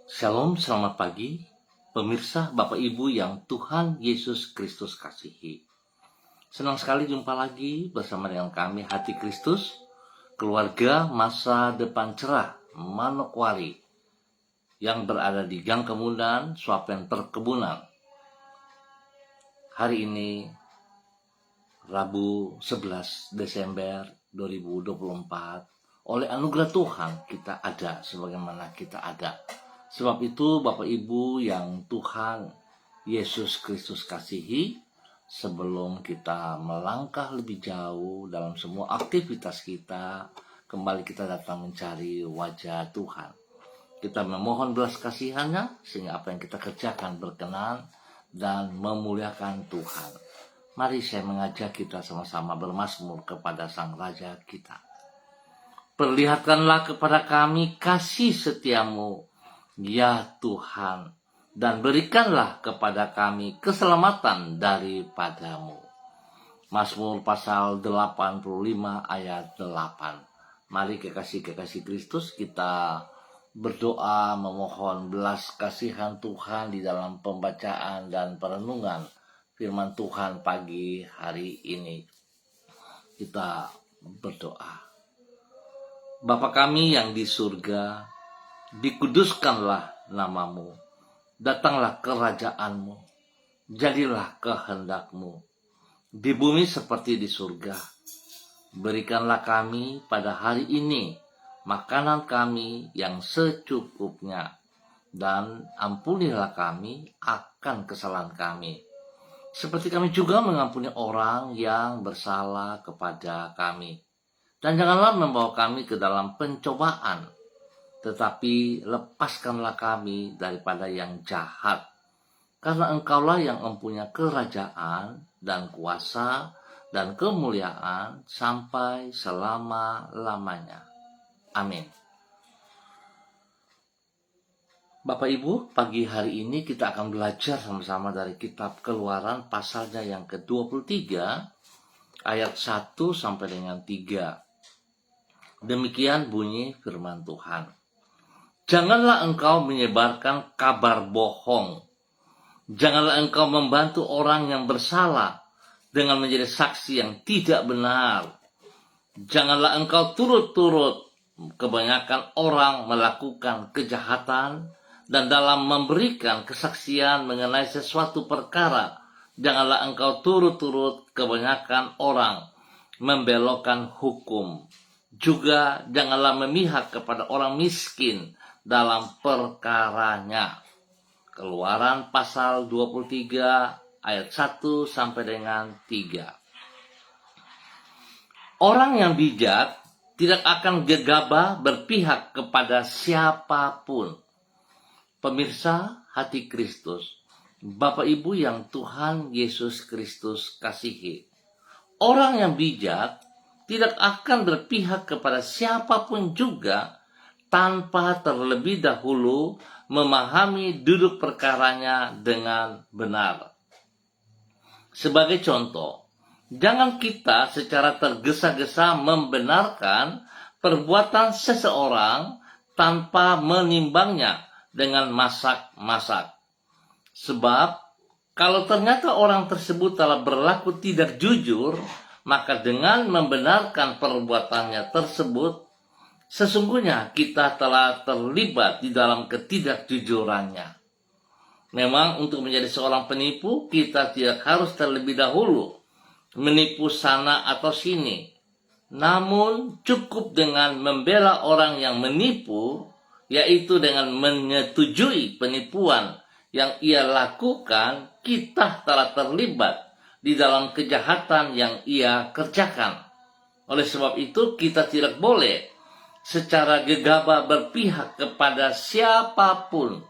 Shalom, selamat pagi, pemirsa, Bapak Ibu yang Tuhan Yesus Kristus kasihi. Senang sekali jumpa lagi bersama dengan kami, Hati Kristus, keluarga masa depan cerah, Manokwari, yang berada di Gang Kemudan, Swapen Perkebunan. Hari ini, Rabu 11 Desember 2024, oleh anugerah Tuhan kita ada sebagaimana kita ada. Sebab itu Bapak Ibu yang Tuhan Yesus Kristus kasihi, sebelum kita melangkah lebih jauh dalam semua aktivitas kita, kembali kita datang mencari wajah Tuhan. Kita memohon belas kasihannya sehingga apa yang kita kerjakan berkenan dan memuliakan Tuhan. Mari saya mengajak kita sama-sama bermazmur kepada Sang Raja kita. Perlihatkanlah kepada kami kasih setiamu, ya Tuhan, dan berikanlah kepada kami keselamatan daripadamu. Mazmur pasal 85 ayat 8. Mari kekasih-kekasih Kristus, kita berdoa memohon belas kasihan Tuhan di dalam pembacaan dan perenungan firman Tuhan pagi hari ini. Kita berdoa. Bapa kami yang di surga, dikuduskanlah namamu, datanglah kerajaanmu, jadilah kehendakmu, di bumi seperti di surga. Berikanlah kami pada hari ini makanan kami yang secukupnya, dan ampunilah kami akan kesalahan kami, seperti kami juga mengampuni orang yang bersalah kepada kami. Dan janganlah membawa kami ke dalam pencobaan, tetapi lepaskanlah kami daripada yang jahat. Karena Engkaulah yang mempunyai kerajaan dan kuasa dan kemuliaan sampai selama-lamanya. Amin. Bapak Ibu, pagi hari ini kita akan belajar sama-sama dari kitab Keluaran pasalnya yang ke-23 ayat 1 sampai dengan 3. Demikian bunyi firman Tuhan. Janganlah engkau menyebarkan kabar bohong. Janganlah engkau membantu orang yang bersalah dengan menjadi saksi yang tidak benar. Janganlah engkau turut-turut kebanyakan orang melakukan kejahatan, dan dalam memberikan kesaksian mengenai sesuatu perkara, janganlah engkau turut-turut kebanyakan orang membelokkan hukum. Juga janganlah memihak kepada orang miskin dalam perkaranya. Keluaran pasal 23 ayat 1 sampai dengan 3. Orang yang bijak tidak akan gegabah berpihak kepada siapapun. Pemirsa Hati Kristus, Bapak Ibu yang Tuhan Yesus Kristus kasihi. Orang yang bijak tidak akan berpihak kepada siapapun juga tanpa terlebih dahulu memahami duduk perkaranya dengan benar. Sebagai contoh, jangan kita secara tergesa-gesa membenarkan perbuatan seseorang tanpa menimbangnya dengan masak-masak. Sebab kalau ternyata orang tersebut telah berlaku tidak jujur, maka dengan membenarkan perbuatannya tersebut, sesungguhnya kita telah terlibat di dalam ketidakjujurannya. Memang untuk menjadi seorang penipu, kita tidak harus terlebih dahulu menipu sana atau sini. Namun cukup dengan membela orang yang menipu, yaitu dengan menyetujui penipuan yang ia lakukan, kita telah terlibat di dalam kejahatan yang ia kerjakan. Oleh sebab itu kita tidak boleh secara gegabah berpihak kepada siapapun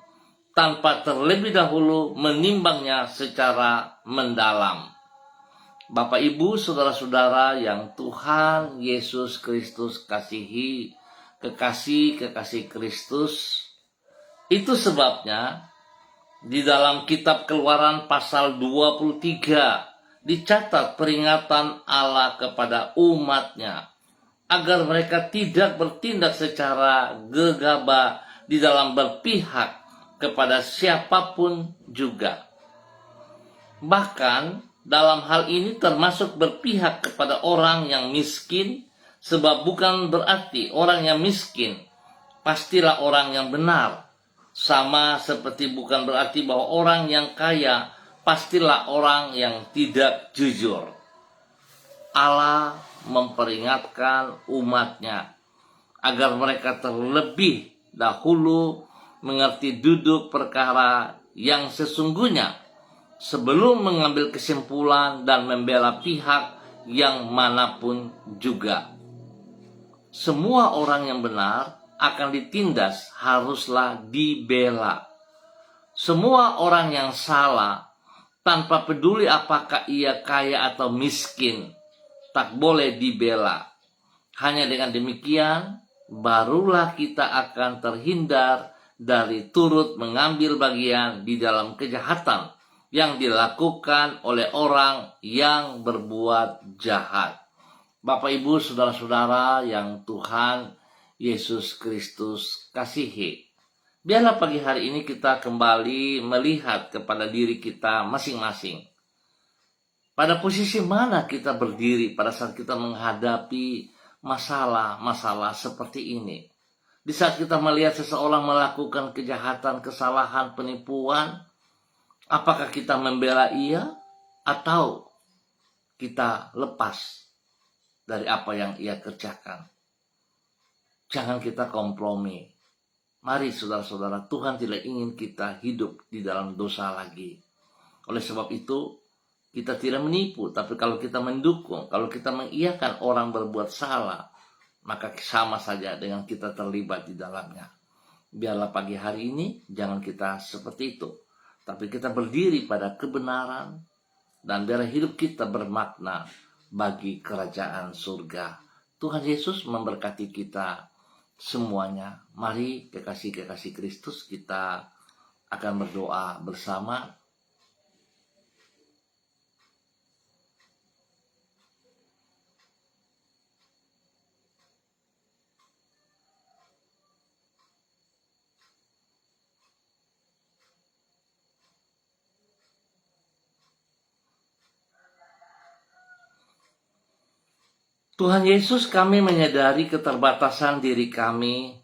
tanpa terlebih dahulu menimbangnya secara mendalam. Bapak Ibu, saudara-saudara yang Tuhan Yesus Kristus kasihi, kekasih-kekasih Kristus, itu sebabnya di dalam kitab Keluaran pasal 23 dicatat peringatan Allah kepada umatnya agar mereka tidak bertindak secara gegabah di dalam berpihak kepada siapapun juga. Bahkan dalam hal ini termasuk berpihak kepada orang yang miskin, sebab bukan berarti orang yang miskin pastilah orang yang benar. Sama seperti bukan berarti bahwa orang yang kaya pastilah orang yang tidak jujur. Allah memperingatkan umatnya agar mereka terlebih dahulu mengerti duduk perkara yang sesungguhnya sebelum mengambil kesimpulan dan membela pihak yang manapun juga. Semua orang yang benar akan ditindas haruslah dibela. Semua orang yang salah, tanpa peduli apakah ia kaya atau miskin, tak boleh dibela. Hanya dengan demikian, barulah kita akan terhindar dari turut mengambil bagian di dalam kejahatan yang dilakukan oleh orang yang berbuat jahat. Bapak, Ibu, saudara-saudara yang Tuhan Yesus Kristus kasihi, biarlah pagi hari ini kita kembali melihat kepada diri kita masing-masing. Pada posisi mana kita berdiri pada saat kita menghadapi masalah-masalah seperti ini? Di saat kita melihat seseorang melakukan kejahatan, kesalahan, penipuan, apakah kita membela ia atau kita lepas dari apa yang ia kerjakan? Jangan kita kompromi. Mari saudara-saudara, Tuhan tidak ingin kita hidup di dalam dosa lagi. Oleh sebab itu, kita tidak menipu, tapi kalau kita mendukung, kalau kita mengiyakan orang berbuat salah, maka sama saja dengan kita terlibat di dalamnya. Biarlah pagi hari ini jangan kita seperti itu, tapi kita berdiri pada kebenaran dan biarlah hidup kita bermakna bagi kerajaan surga. Tuhan Yesus memberkati kita semuanya. Mari kekasih-kekasih Kristus, kita akan berdoa bersama. Tuhan Yesus, kami menyadari keterbatasan diri kami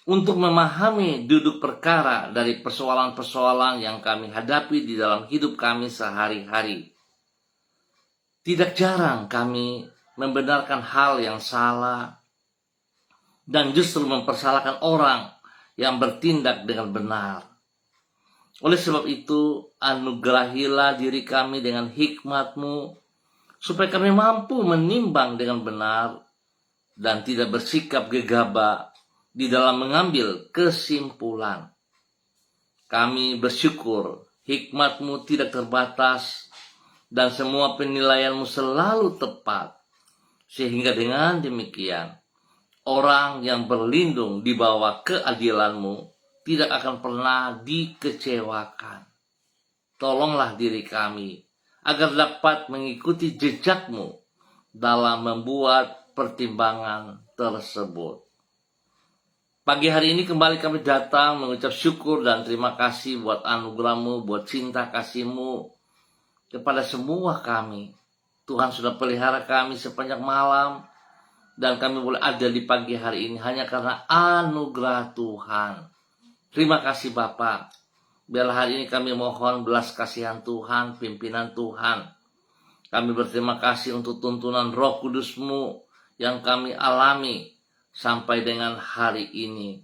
untuk memahami duduk perkara dari persoalan-persoalan yang kami hadapi di dalam hidup kami sehari-hari. Tidak jarang kami membenarkan hal yang salah dan justru mempersalahkan orang yang bertindak dengan benar. Oleh sebab itu, anugerahilah diri kami dengan hikmat-Mu, supaya kami mampu menimbang dengan benar dan tidak bersikap gegabah di dalam mengambil kesimpulan. Kami bersyukur hikmat-Mu tidak terbatas dan semua penilaian-Mu selalu tepat, sehingga dengan demikian orang yang berlindung di bawah keadilan-Mu tidak akan pernah dikecewakan. Tolonglah diri kami agar dapat mengikuti jejak-Mu dalam membuat pertimbangan tersebut. Pagi hari ini kembali kami datang mengucap syukur dan terima kasih buat anugerah-Mu, buat cinta kasih-Mu kepada semua kami. Tuhan sudah pelihara kami sepanjang malam dan kami boleh ada di pagi hari ini hanya karena anugerah Tuhan. Terima kasih Bapa. Biarlah hari ini kami mohon belas kasihan Tuhan, pimpinan Tuhan. Kami berterima kasih untuk tuntunan Roh Kudus-Mu yang kami alami sampai dengan hari ini.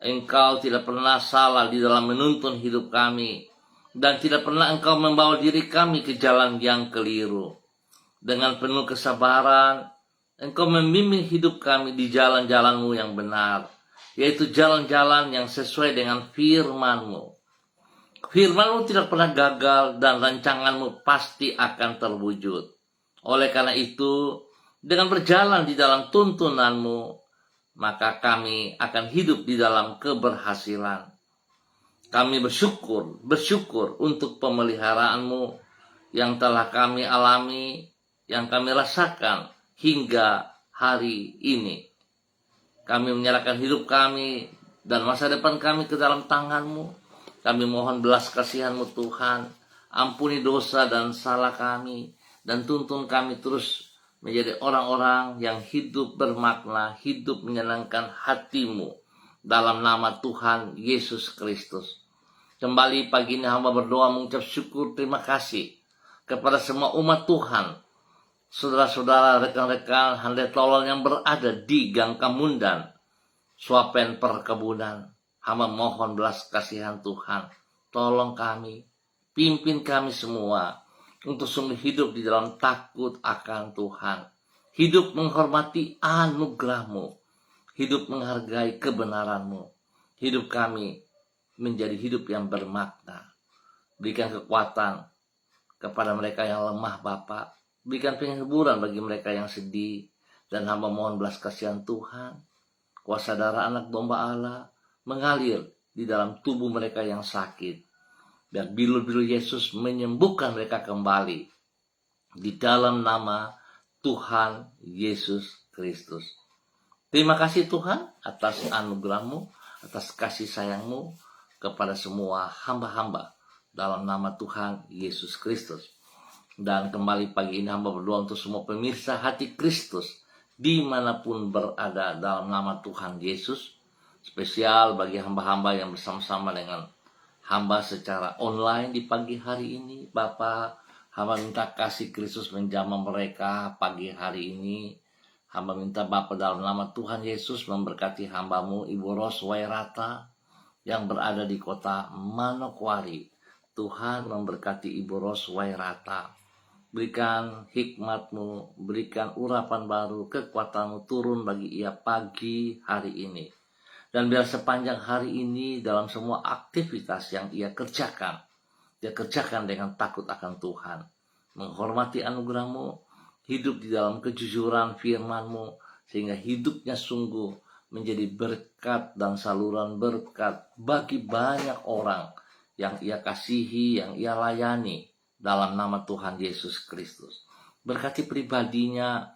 Engkau tidak pernah salah di dalam menuntun hidup kami, dan tidak pernah Engkau membawa diri kami ke jalan yang keliru. Dengan penuh kesabaran, Engkau membimbing hidup kami di jalan-jalan-Mu yang benar, yaitu jalan-jalan yang sesuai dengan firman-Mu. Firman-Mu tidak pernah gagal dan rancangan-Mu pasti akan terwujud. Oleh karena itu, dengan berjalan di dalam tuntunan-Mu, maka kami akan hidup di dalam keberhasilan. Kami bersyukur untuk pemeliharaan-Mu yang telah kami alami, yang kami rasakan hingga hari ini. Kami menyerahkan hidup kami dan masa depan kami ke dalam tangan-Mu. Kami mohon belas kasihan-Mu Tuhan. Ampuni dosa dan salah kami, dan tuntun kami terus menjadi orang-orang yang hidup bermakna, hidup menyenangkan hati-Mu. Dalam nama Tuhan Yesus Kristus. Kembali pagi ini hamba berdoa mengucap syukur terima kasih kepada semua umat Tuhan, saudara-saudara, rekan-rekan, handai tolol yang berada di Gang Kamundan, Swapen Perkebunan. Hamba mohon belas kasihan Tuhan. Tolong kami, pimpin kami semua untuk sungguh hidup di dalam takut akan Tuhan. Hidup menghormati anugerah-Mu. Hidup menghargai kebenaran-Mu. Hidup kami menjadi hidup yang bermakna. Berikan kekuatan kepada mereka yang lemah Bapa. Berikan penghiburan bagi mereka yang sedih. Dan hamba mohon belas kasihan Tuhan. Kuasa darah anak domba Allah mengalir di dalam tubuh mereka yang sakit. Dan bilur-bilur Yesus menyembuhkan mereka kembali. Di dalam nama Tuhan Yesus Kristus. Terima kasih Tuhan atas anugerah-Mu, atas kasih sayang-Mu kepada semua hamba-hamba dalam nama Tuhan Yesus Kristus. Dan kembali pagi ini hamba berdoa untuk semua pemirsa hati Kristus dimanapun berada dalam nama Tuhan Yesus. Spesial bagi hamba-hamba yang bersama-sama dengan hamba secara online di pagi hari ini. Bapa, hamba minta kasih Kristus menjamah mereka pagi hari ini. Hamba minta Bapa dalam nama Tuhan Yesus memberkati hamba-Mu Ibu Ros Wairata yang berada di kota Manokwari. Tuhan memberkati Ibu Ros Wairata. Berikan hikmat-Mu, berikan urapan baru, kekuatan-Mu turun bagi ia pagi hari ini. Dan biar sepanjang hari ini dalam semua aktivitas yang ia kerjakan, dia kerjakan dengan takut akan Tuhan. Menghormati anugerah-Mu, hidup di dalam kejujuran firman-Mu, sehingga hidupnya sungguh menjadi berkat dan saluran berkat bagi banyak orang yang ia kasihi, yang ia layani dalam nama Tuhan Yesus Kristus. Berkati pribadinya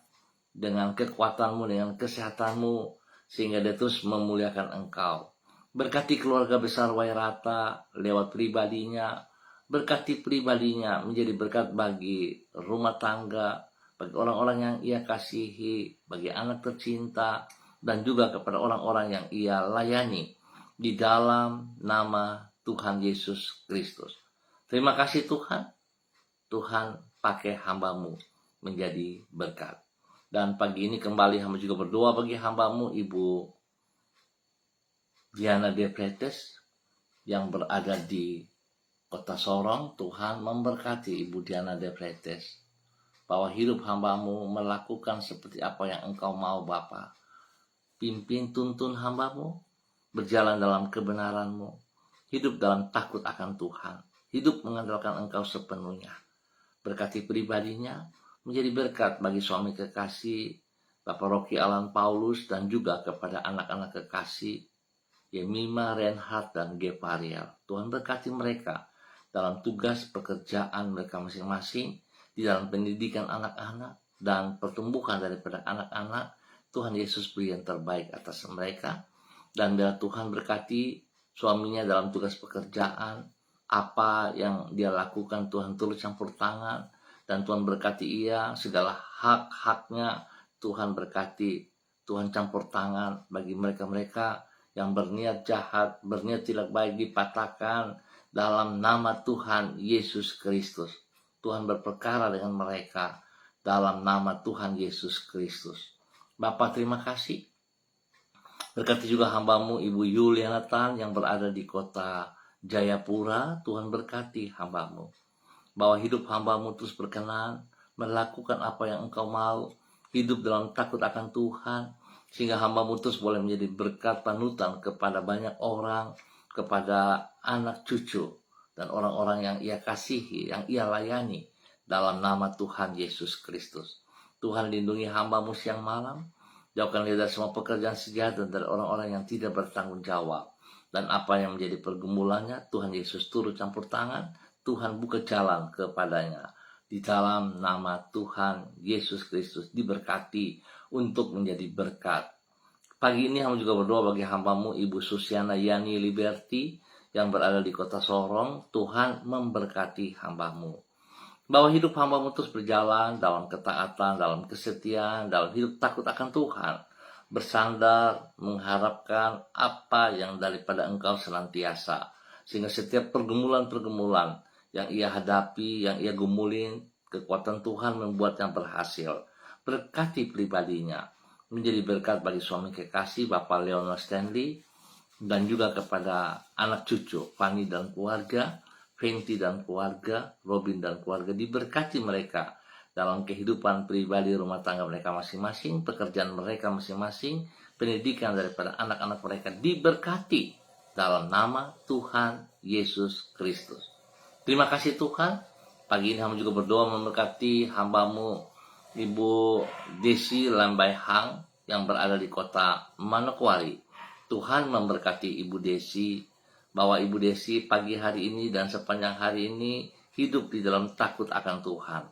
dengan kekuatan-Mu, dengan kesehatan-Mu, sehingga dia terus memuliakan Engkau. Berkati keluarga besar Wairata lewat pribadinya. Berkati pribadinya menjadi berkat bagi rumah tangga, bagi orang-orang yang ia kasihi, bagi anak tercinta, dan juga kepada orang-orang yang ia layani di dalam nama Tuhan Yesus Kristus. Terima kasih Tuhan. Tuhan pakai hamba-Mu menjadi berkat. Dan pagi ini kembali hamba juga berdoa bagi hamba-Mu Ibu Diana Depretes yang berada di Kota Sorong. Tuhan memberkati Ibu Diana Depretes, bahwa hidup hamba-Mu melakukan seperti apa yang Engkau mau Bapa. Pimpin tuntun hamba-Mu berjalan dalam kebenaran-Mu, hidup dalam takut akan Tuhan, hidup mengandalkan Engkau sepenuhnya. Berkati pribadinya menjadi berkat bagi suami kekasih Bapak Rocky Alan Paulus, dan juga kepada anak-anak kekasih Yemima, Reinhard, dan Gepariel. Tuhan berkati mereka dalam tugas pekerjaan mereka masing-masing, di dalam pendidikan anak-anak dan pertumbuhan daripada anak-anak. Tuhan Yesus beri yang terbaik atas mereka. Dan bila Tuhan berkati suaminya dalam tugas pekerjaan, apa yang dia lakukan Tuhan turut campur tangan, dan Tuhan berkati ia segala hak-haknya. Tuhan berkati, Tuhan campur tangan bagi mereka-mereka yang berniat jahat, berniat tidak baik, dipatahkan dalam nama Tuhan Yesus Kristus. Tuhan berperkara dengan mereka dalam nama Tuhan Yesus Kristus. Bapa, terima kasih. Berkati juga hamba-Mu Ibu Yuliana Tan yang berada di kota Jayapura. Tuhan berkati hamba-Mu, bahwa hidup hamba-Mu terus berkenan melakukan apa yang Engkau mau, hidup dalam takut akan Tuhan, sehingga hamba-Mu terus boleh menjadi berkat panutan kepada banyak orang, kepada anak cucu dan orang-orang yang ia kasihi, yang ia layani dalam nama Tuhan Yesus Kristus. Tuhan lindungi hamba-Mu siang malam, jauhkan dia dari semua pekerjaan sejahat dan dari orang-orang yang tidak bertanggung jawab. Dan apa yang menjadi pergumulannya, Tuhan Yesus turut campur tangan, Tuhan buka jalan kepadanya. Di dalam nama Tuhan Yesus Kristus diberkati untuk menjadi berkat Pagi ini hamba juga berdoa bagi hambamu Ibu Susiana Yani Liberty yang berada di kota Sorong. Tuhan memberkati hambamu. Bahwa hidup hambamu terus berjalan dalam ketaatan, dalam kesetiaan, dalam hidup takut akan Tuhan. Bersandar, mengharapkan apa yang daripada Engkau senantiasa. Sehingga setiap pergumulan-pergumulan yang ia hadapi, yang ia gumulin, kekuatan Tuhan membuatnya berhasil. Berkati pribadinya. Menjadi berkat bagi suami kekasih Bapak Leonard Stanley. Dan juga kepada anak cucu, Fanny dan keluarga, Fenty dan keluarga, Robin dan keluarga. Diberkati mereka dalam kehidupan pribadi rumah tangga mereka masing-masing, pekerjaan mereka masing-masing, pendidikan daripada anak-anak mereka diberkati dalam nama Tuhan Yesus Kristus. Terima kasih Tuhan. Pagi ini hamba juga berdoa memberkati hambamu Ibu Desi Lambai Hang yang berada di kota Manokwari. Tuhan memberkati Ibu Desi, bahwa Ibu Desi pagi hari ini dan sepanjang hari ini hidup di dalam takut akan Tuhan.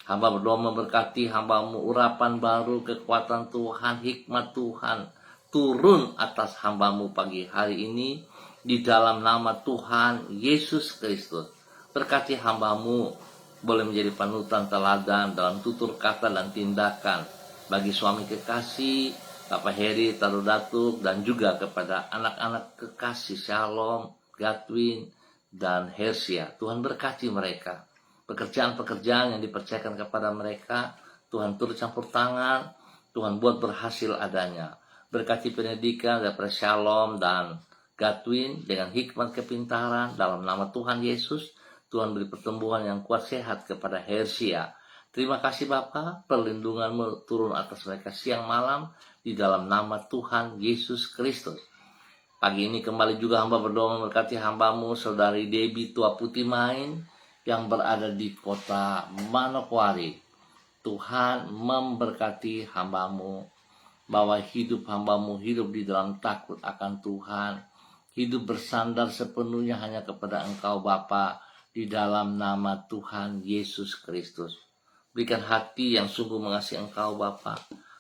Hamba berdoa memberkati hambamu, urapan baru, kekuatan Tuhan, hikmat Tuhan turun atas hambamu pagi hari ini di dalam nama Tuhan Yesus Kristus. Berkati hambamu boleh menjadi panutan teladan dalam tutur kata dan tindakan bagi suami kekasih Bapak Heri Tarudatuk, dan juga kepada anak-anak kekasih Shalom, Gatwin, dan Hersia. Tuhan berkati mereka. Pekerjaan-pekerjaan yang dipercayakan kepada mereka, Tuhan turut campur tangan, Tuhan buat berhasil adanya. Berkati pendidikan daripada Shalom dan Gatwin dengan hikmat kepintaran dalam nama Tuhan Yesus. Tuhan beri pertumbuhan yang kuat sehat kepada Hersia. Terima kasih Bapa, perlindungan-Mu turun atas mereka siang malam di dalam nama Tuhan Yesus Kristus. Pagi ini kembali juga hamba berdoa memberkati hambamu Saudari Debbie Tua Putih Main yang berada di kota Manokwari. Tuhan memberkati hambamu, bahwa hidup hambamu hidup di dalam takut akan Tuhan, hidup bersandar sepenuhnya hanya kepada Engkau Bapa di dalam nama Tuhan Yesus Kristus. Berikan hati yang sungguh mengasihi Engkau Bapa,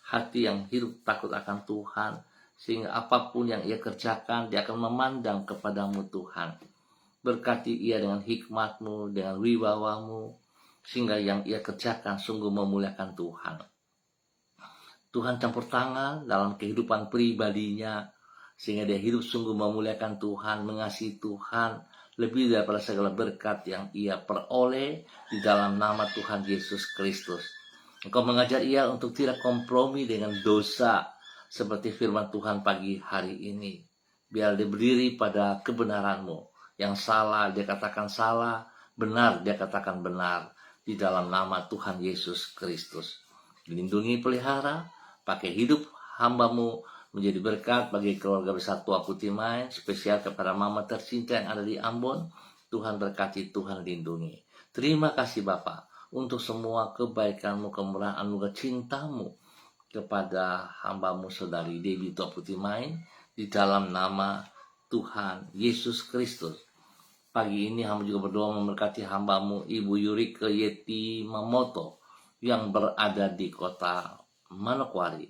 hati yang hidup takut akan Tuhan, sehingga apapun yang ia kerjakan, dia akan memandang kepadamu Tuhan. Berkati ia dengan hikmat-Mu, dengan wibawa-Mu, sehingga yang ia kerjakan sungguh memuliakan Tuhan. Tuhan campur tangan dalam kehidupan pribadinya, sehingga dia hidup sungguh memuliakan Tuhan, mengasihi Tuhan, lebih daripada segala berkat yang ia peroleh di dalam nama Tuhan Yesus Kristus. Engkau mengajar ia untuk tidak kompromi dengan dosa, seperti firman Tuhan pagi hari ini. Biar dia berdiri pada kebenaran-Mu. Yang salah dia katakan salah, benar dia katakan benar, di dalam nama Tuhan Yesus Kristus. Lindungi, pelihara, pakai hidup hamba-Mu menjadi berkat bagi keluarga besar Tua Putih Main, spesial kepada mama tercinta yang ada di Ambon. Tuhan berkati, Tuhan lindungi. Terima kasih Bapa untuk semua kebaikan-Mu, kemurahan, anugerah cinta-Mu kepada hamba-Mu Saudari Debbie Tua Putih Main di dalam nama Tuhan Yesus Kristus. Pagi ini hamba juga berdoa memberkati hamba-Mu Ibu Yurike Yeti Mamoto yang berada di kota Manokwari.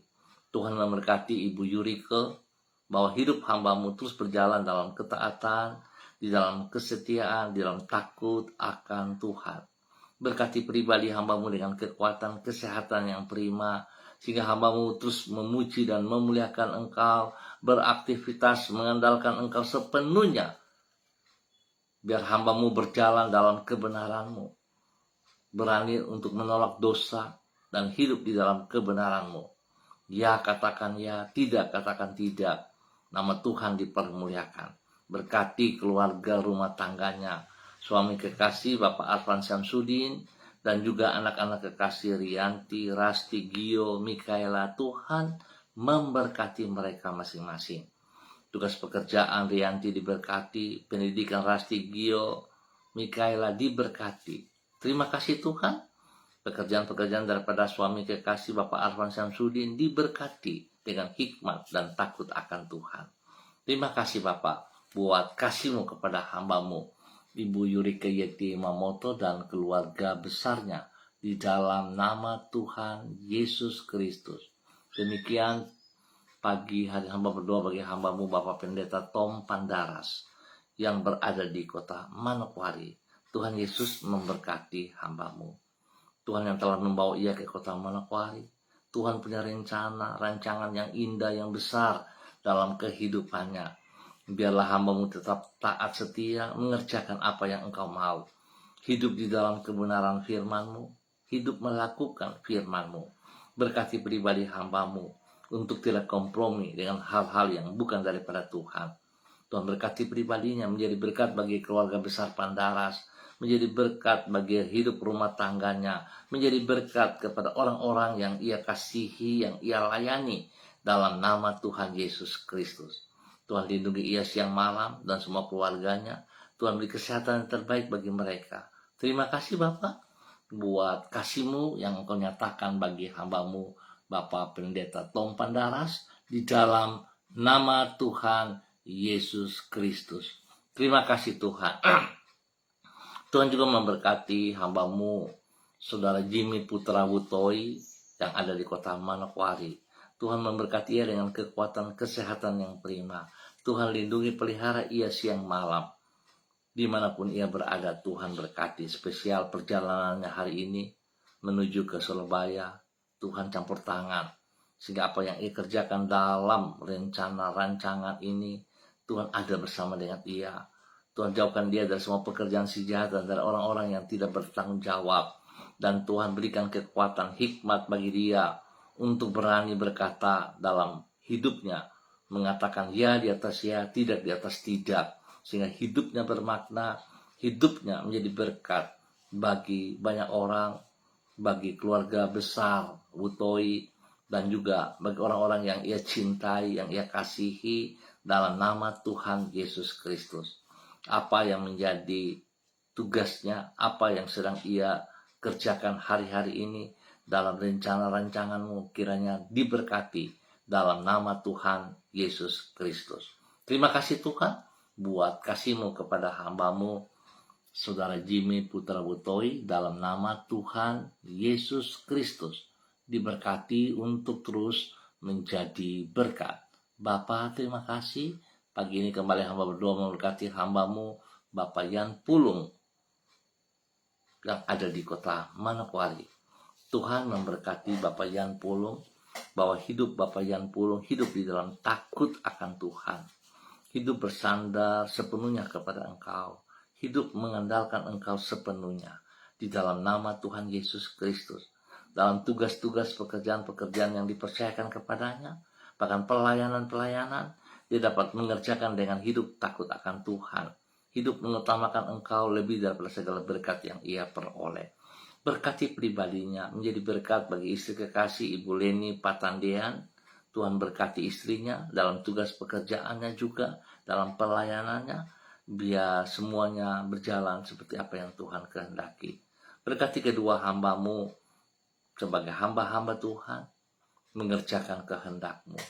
Tuhan memberkati Ibu Yurike, bahwa hidup hamba-Mu terus berjalan dalam ketaatan, di dalam kesetiaan, di dalam takut akan Tuhan. Berkati pribadi hamba-Mu dengan kekuatan, kesehatan yang prima, sehingga hamba-Mu terus memuji dan memuliakan Engkau, beraktivitas mengandalkan Engkau sepenuhnya. Biar hamba-Mu berjalan dalam kebenaran-Mu, berani untuk menolak dosa dan hidup di dalam kebenaran-Mu. Ya katakan ya, tidak katakan tidak. Nama Tuhan dipermuliakan. Berkati keluarga rumah tangganya, suami kekasih Bapak Arfan Samsudin, dan juga anak-anak kekasih Rianti, Rasti, Gio, Mikaela. Tuhan memberkati mereka masing-masing. Tugas pekerjaan Rianti diberkati, pendidikan Rasti, Gio, Mikaela diberkati. Terima kasih Tuhan. Pekerjaan-pekerjaan daripada suami kekasih Bapak Arfan Samsudin diberkati dengan hikmat dan takut akan Tuhan. Terima kasih Bapak buat kasih-Mu kepada hamba-Mu Ibu Yurike Yeti Mamoto dan keluarga besarnya di dalam nama Tuhan Yesus Kristus. Demikian pagi hari hamba berdoa bagi hambamu Bapak Pendeta Tom Pandaras yang berada di kota Manokwari. Tuhan Yesus memberkati hambamu. Tuhan yang telah membawa ia ke kota Manokwari. Tuhan punya rencana, rancangan yang indah, yang besar dalam kehidupannya. Biarlah hambamu tetap taat setia, mengerjakan apa yang engkau mau. Hidup di dalam kebenaran firman-Mu, hidup melakukan firman-Mu. Berkati pribadi hambamu untuk tidak kompromi dengan hal-hal yang bukan daripada Tuhan. Tuhan berkati pribadinya menjadi berkat bagi keluarga besar Pandaras, menjadi berkat bagi hidup rumah tangganya, menjadi berkat kepada orang-orang yang ia kasihi, yang ia layani dalam nama Tuhan Yesus Kristus. Tuhan lindungi ia siang malam dan semua keluarganya. Tuhan beri kesehatan yang terbaik bagi mereka. Terima kasih Bapak buat kasih-Mu yang Engkau nyatakan bagi hamba-Mu Bapak Pendeta Tom Pandaras di dalam nama Tuhan Yesus Kristus. Terima kasih Tuhan. Tuhan juga memberkati hamba-Mu Saudara Jimmy Putra Wutoi yang ada di kota Manokwari. Tuhan memberkati ia dengan kekuatan kesehatan yang prima. Tuhan lindungi pelihara ia siang malam. Dimanapun ia berada, Tuhan berkati. Spesial perjalanannya hari ini menuju ke Surabaya, Tuhan campur tangan. Sehingga apa yang ia kerjakan dalam rencana rancangan ini, Tuhan ada bersama dengan ia. Tuhan jauhkan dia dari semua pekerjaan si jahat dan dari orang-orang yang tidak bertanggung jawab. Dan Tuhan berikan kekuatan hikmat bagi dia untuk berani berkata dalam hidupnya. Mengatakan ya di atas ya, tidak di atas tidak. Sehingga hidupnya bermakna, hidupnya menjadi berkat bagi banyak orang, bagi keluarga besar Wutoi, dan juga bagi orang-orang yang ia cintai, yang ia kasihi dalam nama Tuhan Yesus Kristus. Apa yang menjadi tugasnya, apa yang sedang ia kerjakan hari-hari ini dalam rencana-rancangan-Mu kiranya diberkati dalam nama Tuhan Yesus Kristus. Terima kasih Tuhan buat kasih-Mu kepada hamba-Mu Saudara Jimmy Putra Wutoi dalam nama Tuhan Yesus Kristus. Diberkati untuk terus menjadi berkat. Bapa terima kasih. Pagi ini kembali hamba berdoa memberkati hamba-Mu Bapak Yan Pulung yang ada di kota Manokwari. Tuhan memberkati Bapak Yan Pulung, bahwa hidup Bapak Yan Pulung hidup di dalam takut akan Tuhan. Hidup bersandar sepenuhnya kepada Engkau. Hidup mengandalkan Engkau sepenuhnya. Di dalam nama Tuhan Yesus Kristus. Dalam tugas-tugas pekerjaan-pekerjaan yang dipercayakan kepadanya. Bahkan pelayanan-pelayanan. Dia dapat mengerjakan dengan hidup takut akan Tuhan. Hidup mengutamakan Engkau lebih daripada segala berkat yang ia peroleh. Berkati pribadinya. Menjadi berkat bagi istri kekasih Ibu Leni Patandean. Tuhan berkati istrinya dalam tugas pekerjaannya juga, dalam pelayanannya, biar semuanya berjalan seperti apa yang Tuhan kehendaki. Berkati kedua hamba-Mu sebagai hamba-hamba Tuhan, mengerjakan kehendak-Mu.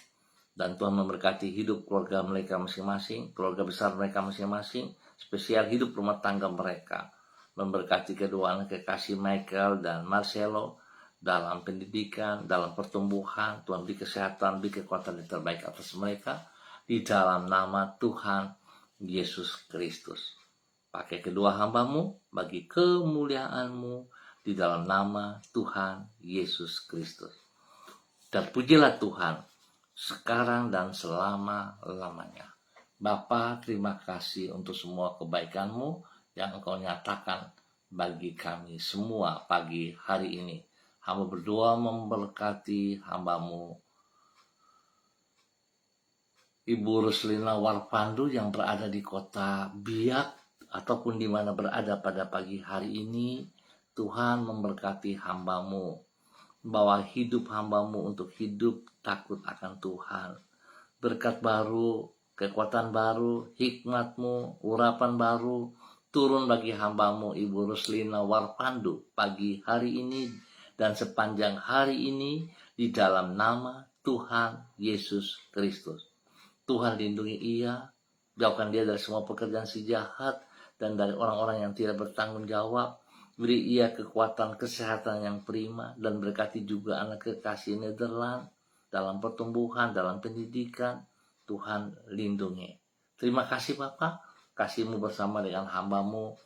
Dan Tuhan memberkati hidup keluarga mereka masing-masing, keluarga besar mereka masing-masing, spesial hidup rumah tangga mereka. Memberkati kedua anak kekasih Michael dan Marcelo, dalam pendidikan, dalam pertumbuhan. Tuhan beri kesehatan, beri kekuatan yang terbaik atas mereka. Di dalam nama Tuhan Yesus Kristus. Pakai kedua hamba-Mu bagi kemuliaan-Mu. Di dalam nama Tuhan Yesus Kristus. Dan pujilah Tuhan sekarang dan selama-lamanya. Bapa, terima kasih untuk semua kebaikan-Mu yang Engkau nyatakan bagi kami semua pagi hari ini. Hamba berdoa memberkati hamba-Mu Ibu Ruslina Warpandu yang berada di kota Biak ataupun di mana berada pada pagi hari ini. Tuhan memberkati hamba-Mu, bawa hidup hamba-Mu untuk hidup takut akan Tuhan. Berkat baru, kekuatan baru, hikmat-Mu, urapan baru turun bagi hamba-Mu Ibu Ruslina Warpandu pagi hari ini dan sepanjang hari ini di dalam nama Tuhan Yesus Kristus. Tuhan lindungi ia, jauhkan dia dari semua pekerjaan si jahat dan dari orang-orang yang tidak bertanggung jawab. Beri ia kekuatan kesehatan yang prima dan berkati juga anak kekasih Nederland dalam pertumbuhan, dalam pendidikan. Tuhan lindungi. Terima kasih Bapa, kasih-Mu bersama dengan hamba-Mu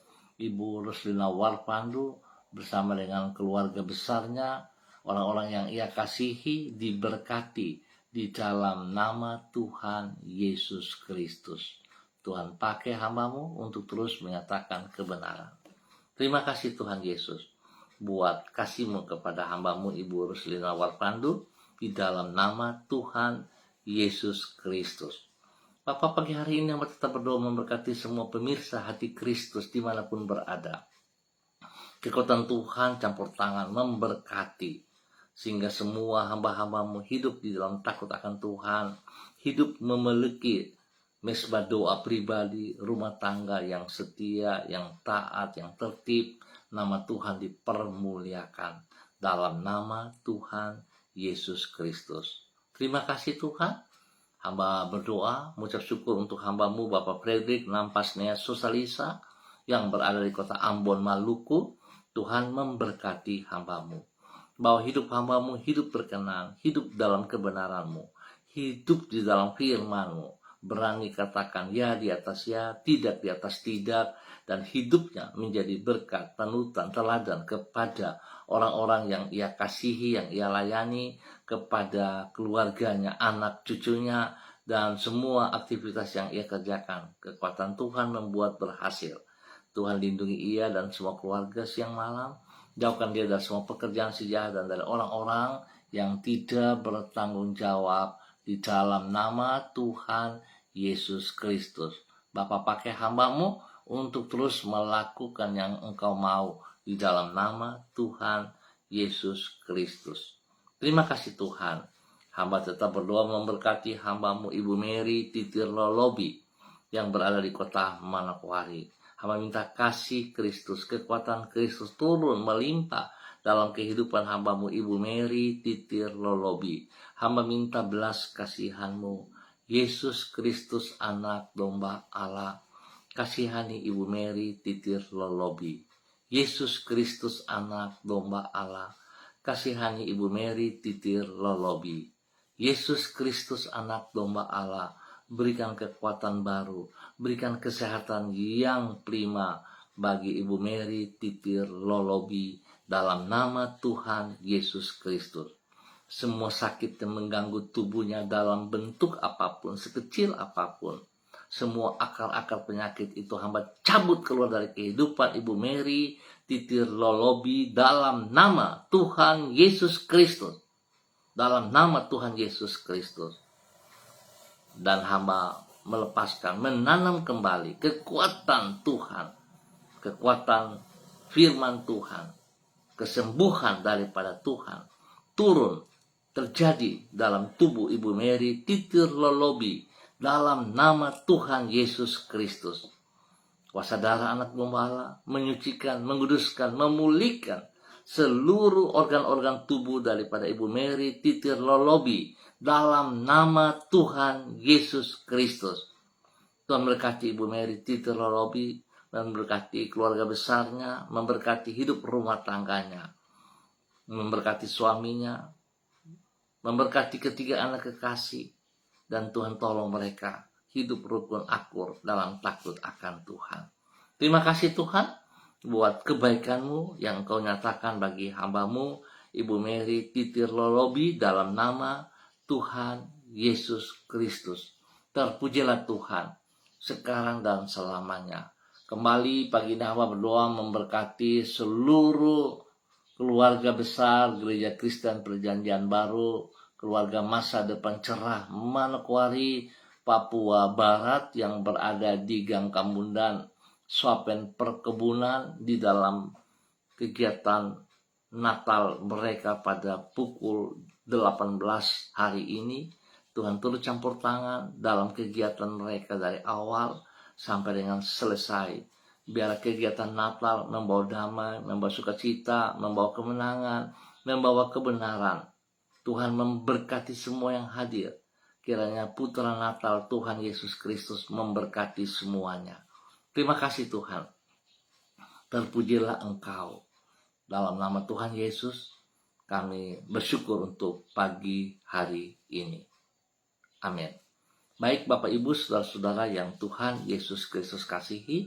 Ibu Ruslina Warpandu, bersama dengan keluarga besarnya, orang-orang yang ia kasihi, diberkati di dalam nama Tuhan Yesus Kristus. Tuhan pakai hamba-Mu untuk terus menyatakan kebenaran. Terima kasih Tuhan Yesus buat kasih-Mu kepada hamba-Mu Ibu Ruslina Warpandu di dalam nama Tuhan Yesus Kristus. Bapak, pagi hari ini hamba tetap berdoa memberkati semua pemirsa hati Kristus dimanapun berada. Kekuatan Tuhan campur tangan memberkati, sehingga semua hamba-hamba-Mu hidup di dalam takut akan Tuhan, hidup memiliki mesbah doa pribadi, rumah tangga yang setia, yang taat, yang tertib. Nama Tuhan dipermuliakan dalam nama Tuhan Yesus Kristus. Terima kasih Tuhan. Hamba berdoa, mengucap syukur untuk hamba-Mu Bapak Fredrik Nampasnea Sosalisa yang berada di kota Ambon, Maluku. Tuhan memberkati hamba-Mu, bahwa hidup hamba-Mu hidup berkenan, hidup dalam kebenaran-Mu, hidup di dalam firman-Mu, berani katakan ya di atas ya, tidak di atas tidak, dan hidupnya menjadi berkat, panutan, teladan kepada orang-orang yang ia kasihi, yang ia layani, kepada keluarganya, anak cucunya, dan semua aktivitas yang ia kerjakan. Kekuatan Tuhan membuat berhasil. Tuhan lindungi ia dan semua keluarga siang malam. Jauhkan dia dari semua pekerjaan sejahat dan dari orang-orang yang tidak bertanggung jawab di dalam nama Tuhan Yesus Kristus. Bapa, pakai hamba-Mu untuk terus melakukan yang Engkau mau di dalam nama Tuhan Yesus Kristus. Terima kasih Tuhan. Hamba tetap berdoa memberkati hamba-Mu Ibu Mary Titir Lolobi yang berada di kota Manokwari. Hamba minta kasih Kristus, kekuatan Kristus turun melimpah dalam kehidupan hamba-Mu Ibu Mary Titir Lolobi. Hamba minta belas kasihan-Mu, Yesus Kristus anak domba Allah. Kasihani Ibu Mary Titir Lolobi. Yesus Kristus anak domba Allah. Kasihani Ibu Mary Titir Lolobi. Yesus Kristus anak domba Allah. Berikan kekuatan baru, berikan kesehatan yang prima bagi Ibu Mary Titir Lolobi dalam nama Tuhan Yesus Kristus. Semua sakit yang mengganggu tubuhnya dalam bentuk apapun, sekecil apapun, semua akar-akar penyakit itu hamba cabut keluar dari kehidupan Ibu Mary Titir Lolobi dalam nama Tuhan Yesus Kristus. Dalam nama Tuhan Yesus Kristus. Dan hamba melepaskan, menanam kembali kekuatan Tuhan, kekuatan firman Tuhan, kesembuhan daripada Tuhan turun terjadi dalam tubuh Ibu Mary Titir Lolobi dalam nama Tuhan Yesus Kristus. Kuasa darah anak domba Allah menyucikan, menguduskan, memulihkan seluruh organ-organ tubuh daripada Ibu Mary Titir Lolobi dalam nama Tuhan Yesus Kristus. Tuhan memberkati Ibu Mary Titir Lolobi, memberkati keluarga besarnya, memberkati hidup rumah tangganya, memberkati suaminya, memberkati ketiga anak kekasih, dan Tuhan tolong mereka hidup rukun akur dalam takut akan Tuhan. Terima kasih Tuhan buat kebaikan-Mu yang Engkau nyatakan bagi hamba-Mu Ibu Mary Titir Lolobi dalam nama Tuhan Yesus Kristus. Terpujilah Tuhan sekarang dan selamanya. Kembali pagi ini hamba berdoa memberkati seluruh keluarga besar Gereja Kristen Perjanjian Baru, keluarga masa depan cerah Manokwari, Papua Barat yang berada di Gang Kambundan, Swapen Perkebunan, di dalam kegiatan Natal mereka pada pukul 18 hari ini. Tuhan turut campur tangan dalam kegiatan mereka dari awal sampai dengan selesai. Biar kegiatan Natal membawa damai, membawa sukacita, membawa kemenangan, membawa kebenaran. Tuhan memberkati semua yang hadir. Kiranya putra Natal Tuhan Yesus Kristus memberkati semuanya. Terima kasih Tuhan. Terpujilah Engkau. Dalam nama Tuhan Yesus, kami bersyukur untuk pagi hari ini. Amin. Baik Bapak Ibu saudara-saudara yang Tuhan Yesus Kristus kasihi,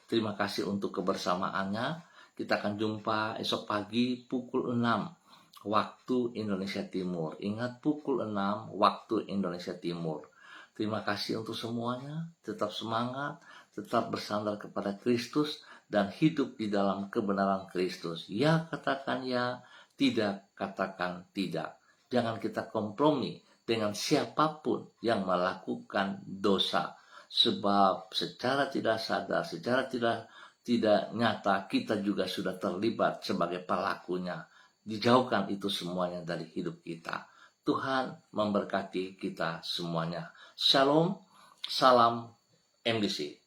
terima kasih untuk kebersamaannya. Kita akan jumpa esok pagi pukul 6 waktu Indonesia Timur. Ingat, pukul 6 waktu Indonesia Timur. Terima kasih untuk semuanya. Tetap semangat, tetap bersandar kepada Kristus, dan hidup di dalam kebenaran Kristus. Ya katakan ya, tidak katakan tidak. Jangan kita kompromi dengan siapapun yang melakukan dosa. Sebab secara tidak sadar, secara tidak nyata, kita juga sudah terlibat sebagai pelakunya. Dijauhkan itu semuanya dari hidup kita. Tuhan memberkati kita semuanya. Shalom, salam MDC.